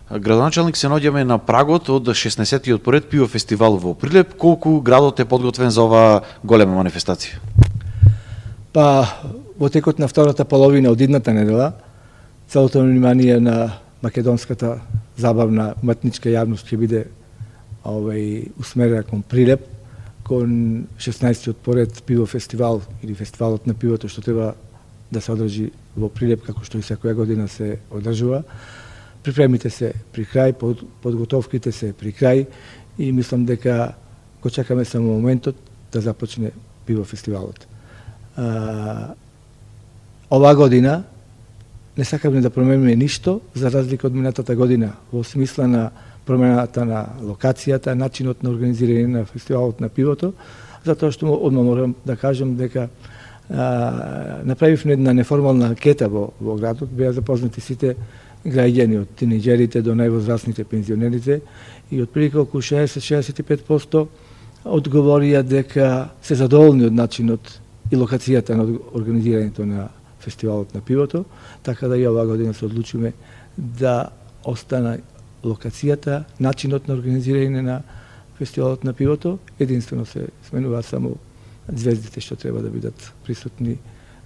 Градоначалник, се наоѓаме на прагот од 16-тиот поред пиво фестивал во Прилеп. Колку градот е подготвен за оваа голема манифестација? Па, во текот на втората половина од идната недела, целото внимание на македонската забавна уметничка јавност ќе биде усмерена кон Прилеп, кон 16-тиот поред пиво фестивал или фестивалот на пивото што треба да се одржи во Прилеп, како што и секоја година се одржува. Припремите се при крај, подготовките се при крај и мислам дека го чекаме само моментот да започне пиво фестивалот. Оваа година не сакаме да промениме ништо за разлика од минатата година во смисла на промената на локацијата, начинот на организирање на фестивалот на пивото, затоа што одма морам да кажам дека направивме една неформална анкета во градот, беа запознати сите граѓани од тинејџерите до највозрастните пензионерите и отприлика околу 60-65% одговорија дека се задоволни од начинот и локацијата на организирањето на фестивалот на пивото, така да и оваа година се одлучиме да остана локацијата, начинот на организирање на фестивалот на пивото, единствено се сменува само звездите што треба да бидат присутни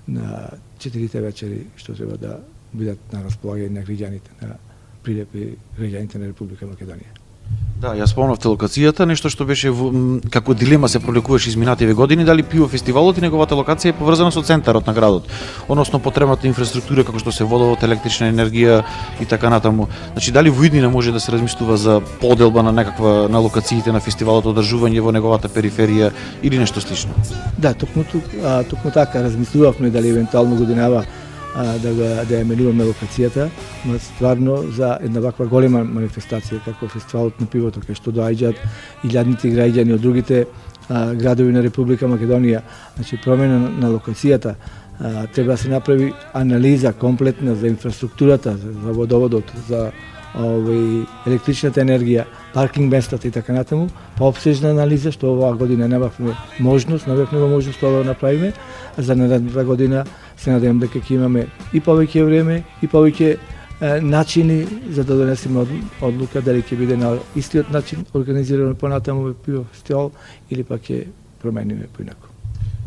на 4 вечери што треба да бидат на располагање на граѓаните на Прилеп и граѓаните на Република Македонија. Да, ја спомнавте локацијата, нешто што беше како дилема се проликуваше изминативе години, дали пиво фестивалот и неговата локација е поврзана со центарот на градот, односно потребната инфраструктура како што се водовод, електрична енергија и така натаму. Значи дали во иднина може да се размислува за поделба на некаква на локациите на фестивалот, одржување во неговата периферија или нешто слично? Да, токму така размислувавме дали евентуално годинава да ја менуваме локацијата, но стварно за една ваква голема манифестација како фестивалот на пивото, кај што доаѓаат илјадници граѓани од другите градови на Република Македонија, значи промена на локацијата, треба да се направи анализа комплетна за инфраструктурата, за водоводот, за електричната енергија, паркинг местата и така натаму, па обсежна анализа што оваа година немавме можност тоа да направиме, а за наредната година се надевам дека ќе имаме и повеќе време и повеќе начини за да донесеме одлука дали ќе биде на истиот начин организирано понатаму пиво фестивал или пак ќе промениме поинаку.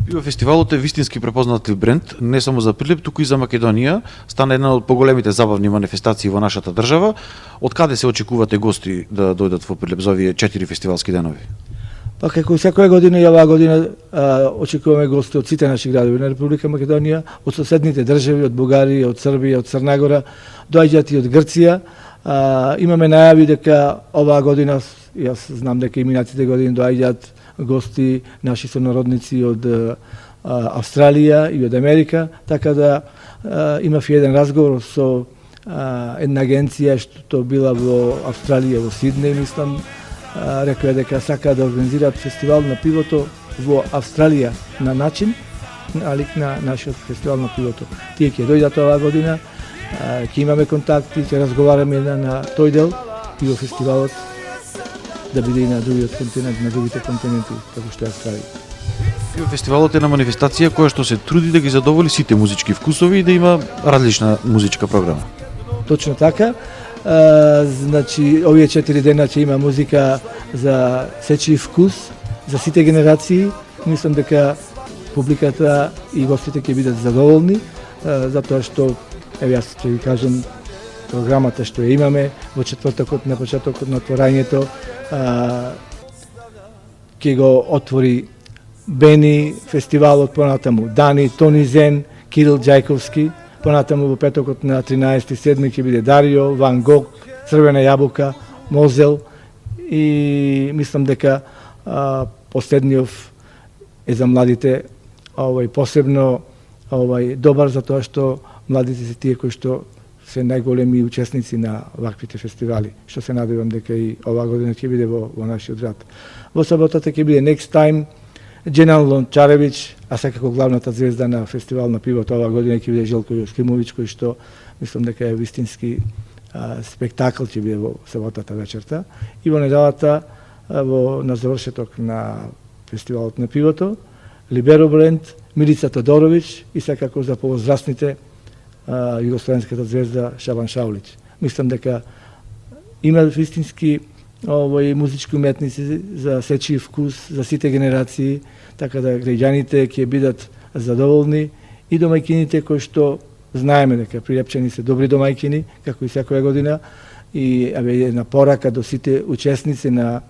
Пиво фестивалот е вистински препознатлив бренд, не само за Прилеп, туку и за Македонија. Стана една од поголемите забавни манифестации во нашата држава. Од каде се очекувате гости да дојдат во Прилеп за овие 4 фестивалски денови? Па како секоја година и оваа година очекуваме гости од сите наши градови на Република Македонија, од соседните држави, од Бугарија, од Србија, од Црна Гора, доаѓаат и од Грција. Имаме најави дека оваа година, јас знам дека и минатите години доаѓаат гости, наши сонародници од Австралија и од Америка, така да имав еден разговор со една агенција што била во Австралија, во Сиднеј, мислам, рекоа дека сака да организираат фестивал на пивото во Австралија на начин, налик на нашиот фестивал на пивото. Тие ќе дојдат оваа година, ќе имаме контакти, ќе разговараме на тој дел, пиво фестивалот да биде и на другиот континент, на другите континенти, како што е Австралија. Пиво фестивалот е на манифестација која што се труди да ги задоволи сите музички вкусови и да има различна музичка програма. Точно така. Значи, овие 4 дена ќе има музика за сечи вкус, за сите генерации. Мислам дека публиката и гостите ќе бидат задоволни, затоа што, јас ќе ви кажам, програмата што ја имаме во четвртокот на почетокот на отворањето, ќе го отвори Бени фестивалот, понатаму Дани, Тони Зен, Кирил Ѓајковски, понатаму во петокот на 13.7 ќе биде Дарио, Ван Гог, Црвена јабука, Мозел и мислам дека последниот е за младите посебно добар затоа што младите се тие кои што се најголеми учесници на ваквите фестивали, што се надевам дека и оваа година ќе биде во нашиот град. Во саботата ќе биде Next Time, Дженан Лончаревич, а секако главната звезда на фестивал на пивото оваа година ќе биде Желко Јоскимовиќ, кој што мислам дека е вистински спектакл ќе биде во саботата вечерта. И во неделата на завршеток на фестивалот на пивото, Либеро Бренд, Милица Тодоровиќ и секако за повозрастните југословенската звезда Шабан Шаулиќ. Мислам дека има вистински музички уметници за сечи вкус за сите генерации, така да граѓаните ќе бидат задоволни и домаќините кои што знаеме дека Прилепчани се добри домаќини, како и секоја година, и една порака до сите учесници на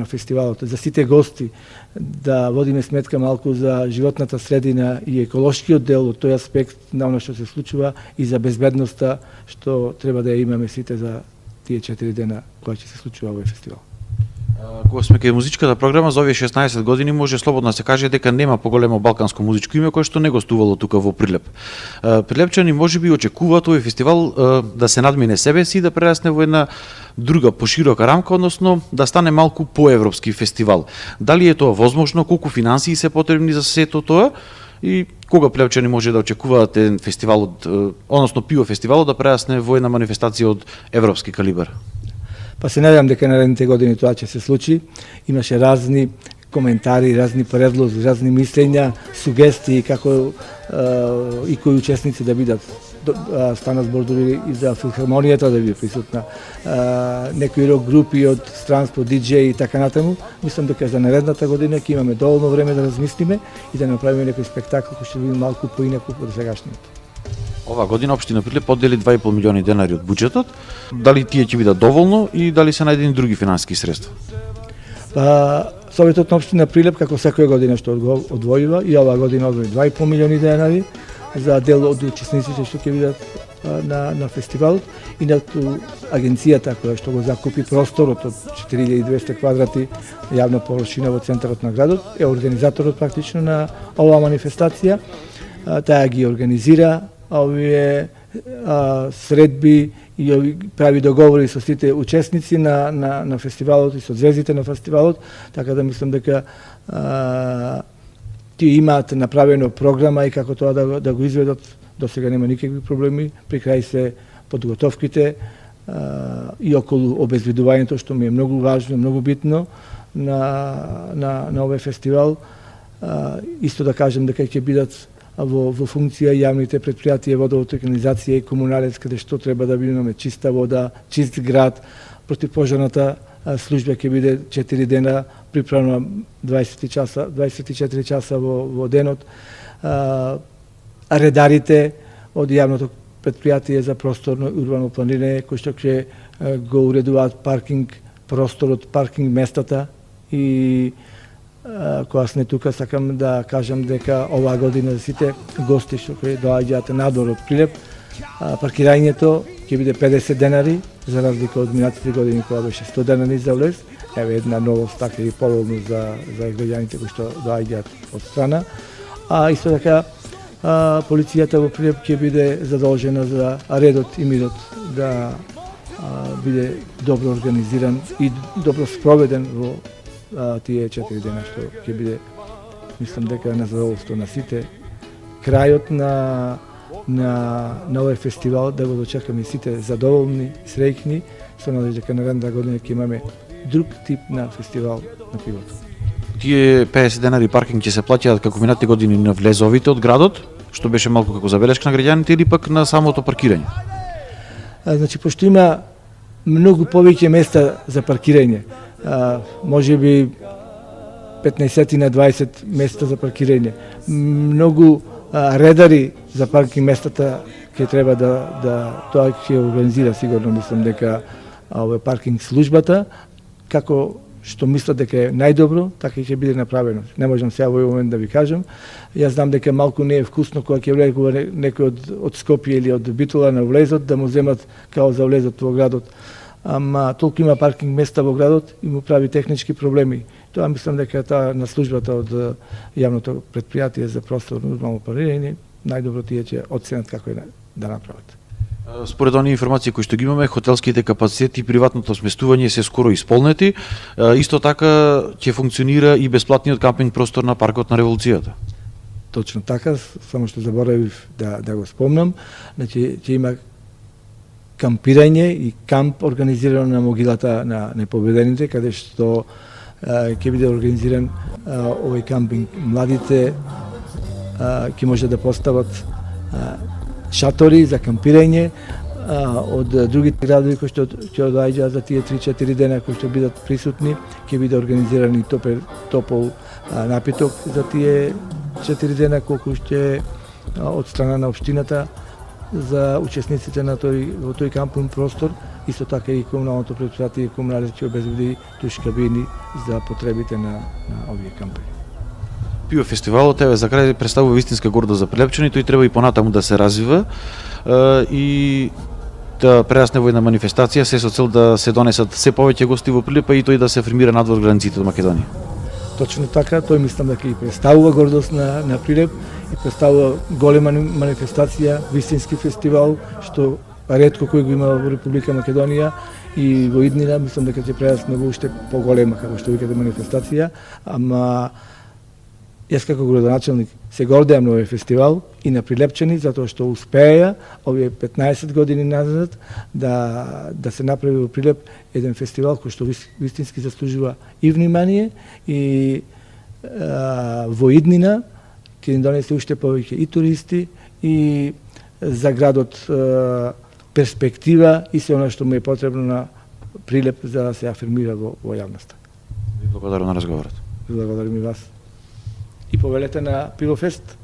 фестивалот, за сите гости, да водиме сметка малку за животната средина и еколошкиот дел од тој аспект на оно што се случува и за безбедноста што треба да ја имаме сите за тие 4 дена кои ќе се случува овој фестивал. Кога сме кај музичката програма за овие 16 години, може слободно да се каже дека нема поголемо балканско музичко име кое што не гостувало тука во Прилеп. Прилепчани можеби очекуваат овој фестивал да се надмине себе си и да прерасне во една друга поширока рамка, односно да стане малку поевропски фестивал. Дали е тоа возможно, колку финансии се потребни за сето тоа и кога Прилепчани може да очекуваат фестивалот, односно пиво фестивалот да прерасне во една манифестација од европски калибар? Па се надевам дека наредните години тоа ќе се случи. Имаше разни коментари, разни предлози, разни мислења, сугестии како и кои учесници да бидат. Стана збор дури и за филхармонијата да биде присутна. Некои рок групи од странство, диџеи и така натаму. Мислам дека за наредната година ќе имаме доволно време да размислиме и да направиме некој спектакл кој ќе биде малку поинаку од сегашниот. Ова година општина Прилеп подели 2,5 милиони денари од буџетот. Дали тие ќе бидат доволно и дали се најдени други финансиски средства? Советот на општина Прилеп како секоја година што одвојува и оваа година одвои 2,5 милиони денари за дел од учесниците што ќе бидат на фестивалот и на агенцијата која што го закупи просторот од 4200 квадрати јавна површина во центарот на градот е организаторот практично на оваа манифестација. Таа ги организира овие средби и прави договори со сите учесници на фестивалот и со звездите на фестивалот, така да мислам дека тие имаат направено програма и како тоа да го изведат. До сега нема никакви проблеми, при крај се подготовките и околу обезбедувањето, што ми е многу важно, многу битно на овој фестивал. Исто да кажем дека ќе бидат во функција јавните предпријатија, водовод, канализација и комуналец, каде што треба да имаме чиста вода, чист град, противпожарната служба ќе биде 4 дена приправна 24 часа во денот. Редарите од јавното предпријатие за просторно и урбано планирање кои што ќе го уредуваат паркинг просторот, паркинг местата и кога сме тука, сакам да кажам дека оваа година за сите гости што доаѓаат надвор од Прилеп, паркирањето ќе биде 50 денари, за разлика од минатите години кога беше 100 денари за влез. Еве една новост, така и поволно за граѓаните кои што доаѓаат од страна. Исто така, полицијата во Прилеп ќе биде задолжена за редот и мирот да биде добро организиран и добро спроведен во тие 4 дена што ќе биде, мислам дека на задоволство на сите. Крајот на овој фестивал да го дочекаме сите задоволни, среќни, со надеж дека наредната година ќе имаме друг тип на фестивал на пивото. Тие 50 денари паркинг ќе се плаќаат како минатите години на влезовите од градот, што беше малку како забелешка на граѓаните или пак на самото паркирање? Значи, пошто има многу повеќе места за паркирање, може би 15 на 20 места за паркирање. Многу редари за паркинг местата ќе треба тоа ќе организира сигурно, мислам дека овој паркинг службата, како што мислат дека е најдобро, така и ќе биде направено. Не можам сега во овој момент да ви кажам. Јас знам дека малку не е вкусно кога ќе влегува некој од Скопје или од Битола на влезот да му земат као за влезот во градот. Ама толку има паркинг места во градот и му прави технички проблеми. Тоа мислам дека таа на службата од јавното предпријатие за просторно урбано планирање најдобро тие ќе оценат како да направат. Според оние информации кои што ги имаме, хотелските капацитети и приватното сместување се скоро исполнети. Исто така ќе функционира и бесплатниот кампинг простор на паркот на Револуцијата. Точно така, само што заборавив да го спомнам, значи ќе има кампирање и камп организирано на могилата на непобедените, каде што ќе биде организиран овој кампинг. Младите ќе може да постават шатори за кампирање, од другите градови кои што ќе доаѓаат за тие 3-4 дена кои што бидат присутни, ќе биде организиран и топол напиток за тие 4 дена колку ќе од страна на општината за учесниците на во тој кампинг простор. Исто така и комуналното предпријатие и комуналите ќе обезбеди душ кабини за потребите на овие кампинги. Пиво фестивалот еве за крај представува вистинска гордост за Прилепчани, тој треба и понатаму да се развива и да прерасне во една манифестација, се со цел да се донесат се повеќе гости во Прилеп, и тој да се афирмира надвор границите од Македонија. Точно така, тој мислам дека и представува гордост на Прилеп и представува голема манифестација, вистински фестивал, што ретко кој го има во Република Македонија, и во иднина мислам дека ќе прерасне во уште поголема, како што викате, манифестација, ама јас како градоначелник се гордеам на овој фестивал и на Прилепчани затоа што успеа овие 15 години назад да се направи во Прилеп еден фестивал кој што вистински заслужува и внимание и во иднина ќе ни донесе уште повеќе и туристи и за градот перспектива и се она што му е потребно на Прилеп за да се афирмира во јавноста. Ви благодарам на разговорот. Благодарам и вас. И повелете на Пивофест.